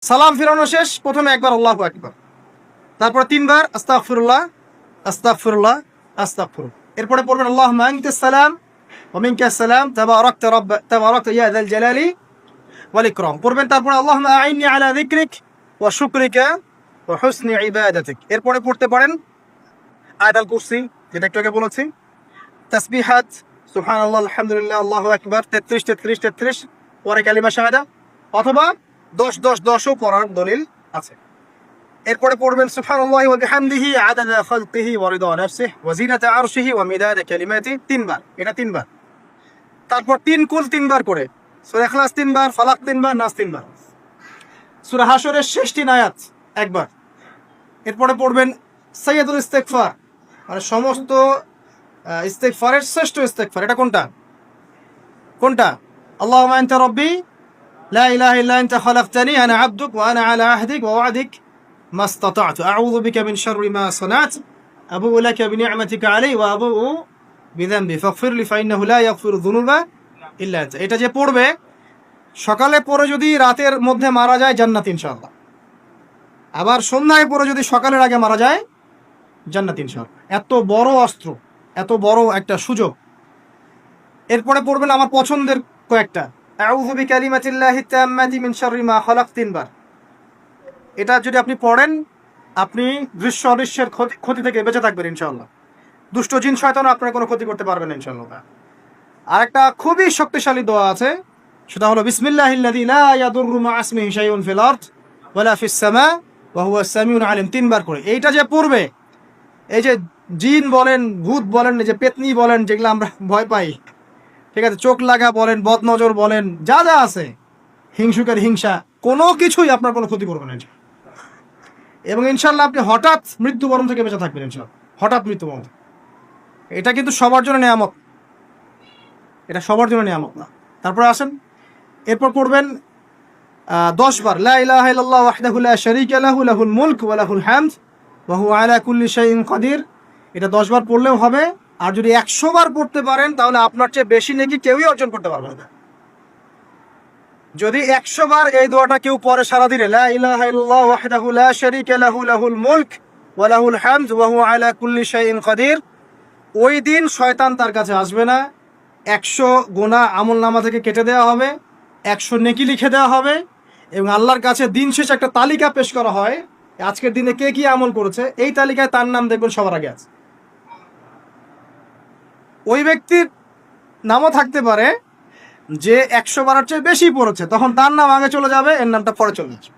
সালাম ফিরানো শেষ, প্রথমে একবার আল্লাহু আকবার, তারপর তিনবার আস্তাগফিরুল্লাহ আস্তাগফিরুল্লাহ আস্তাগফিরুল্লাহ। এরপরে পড়বেন আল্লাহুম্মা আনতাস সালাম ওয়া মিনকাস সালাম তাবারাকতা ইয়া যাল জালালি ওয়াল ইকরাম পড়বেন। তারপরে আল্লাহুম্মা আইন্নি আলা যিকরিক ওয়া শুকরিকা ওয়া হুসনি ইবাদাতিক। এরপরে পড়তে পারেন আয়াতুল কুরসি, যেটা একটু আগে বলেছি, তাসবিহাত সুবহানাল্লাহ আলহামদুলিল্লাহ আল্লাহু আকবার 33 33 33, পরে কালিমা শাহাদা, অথবা 10 10 10ও পড়ার দলিল আছে। এরপরে পড়বেন সুবহানাল্লাহি ওয়া বিহামদিহি আদাদা খালকিহি ওয়া রিদা নাফসিহি ওয়া জিনাতা আরশিহি ওয়া মিদাদা কালিমাতিহি, তিনবার, এটা তিনবার। তারপর তিন কুল তিনবার করে, সূরা ইখলাস তিনবার, ফালাক তিনবার, নাস তিনবার, সূরা হাশরের শেষ 3 আয়াত একবার। এরপরে পড়বেন সাইয়্যিদুল ইস্তিগফার, মানে সমস্ত ইস্তিগফারের শ্রেষ্ঠ ইস্তিগফার। এটা কোনটা কোনটা? আল্লাহুম্মা আনতা রাব্বি লা ইলাহা ইল্লা আনতা খালাকতানি আনা আবদুক ওয়া আনা আলা আহদিক ওয়া ওয়া'দিক মাস্তাতা'তু আউযু বিকা মিন শাররি মা সানা'তু আবু'ু লাকা বিনি'মাতিকা আলাইয়া ওয়া আবু'ু বিযানবি ফাগফিরলি ফাইন্নাহু লা ইয়াগফিরু যুনুবা ইল্লা আনতা। এটা যে পড়বে সকালে পড়ে যদি রাতের মধ্যে মারা যায় জান্নাত ইনশাআল্লাহ, আবার সন্ধ্যায় পড়ে যদি সকালের আগে মারা যায় জান্নাত ইনশাআল্লাহ। এত বড় অস্ত্র, এত বড় একটা সুযোগ। এরপরে পড়বেন আমার পছন্দের কয়েকটা, আউযু বিকালিমাতিল্লাহি তাম্মাতি মিন শাররি মা খালাক, তিনবার। এটা যদি আপনি পড়েন আপনি দৃশ্য অদৃশ্যের ক্ষতি থেকে বেঁচে থাকবেন ইনশাআল্লাহ। দুষ্ট জিন শয়তান আপনার কোনো ক্ষতি করতে পারবে না ইনশাআল্লাহ। আরেকটা খুবই শক্তিশালী দোয়া আছে, সেটা হলো বিসমিল্লাহিল্লাযী লা ইয়াদুররু মা ইসমিহি শাইউন ফিল আরদ ওয়ালা ফিস সামা ওয়া হুয়াস সামিউল আলিম, তিনবার করে। এইটা যে পড়বে, এই যে জিন বলেন, ভূত বলেন, যে পেতনি বলেন, যেগুলো আমরা ভয় পাই, ঠিক আছে, চোখ লাগা বলেন, বদনজর বলেন, যা যা আছে, হিংসুকের হিংসা, কোনো কিছুই আপনার কোনো ক্ষতি করবে না। এবং ইনশাল্লাহ আপনি হঠাৎ মৃত্যুবরণ থেকে বেঁচে থাকবেন ইনশাল্লাহ, হঠাৎ মৃত্যুবরণ। এটা কিন্তু সবার জন্য নিয়ামত, এটা সবার জন্য নিয়ামত না। তারপরে আসেন, এরপর পড়বেন 10 বার লা ইলাহা ইল্লাল্লাহ ওয়াহদাহু লা শারীকা লাহু লাহুল মুলক ওয়া লাহুল হামদ ওয়া হুয়া আলা কুল্লি শাইইন কাদির। এটা 10 বার পড়লেও হবে। আর যদি 100 বার পড়তে পারেন তাহলে আপনার চেয়ে বেশি নেকি কেউই অর্জন করতে পারবে না। যদি 100 বার এই দোয়াটা কেউ পড়ে সারাদিনে, লা ইলাহা ইল্লাল্লাহ ওয়াহদাহু লা শারীকা লাহু লাহুল মুলক ওয়া লাহুল হামদ ওয়া হুয়া আলা কুল্লি শাইইন কাদির, ওই দিন শয়তান তার কাছে আসবে না। 100 গুনাহ আমলনামা থেকে কেটে দেওয়া হবে, 100 নেকি লিখে দেওয়া হবে, এবং আল্লাহর কাছে দিন শেষে একটা তালিকা পেশ করা হয়, আজকের দিনে কে কি আমল করেছে, এই তালিকায় তার নাম দেখবেন সবার আগে আছে। ওই ব্যক্তির নামও থাকতে পারে যে 100 বারের চেয়ে বেশি পড়েছে, তখন তার নাম আগে চলে যাবে, এর নামটা পরে চলে আসবে।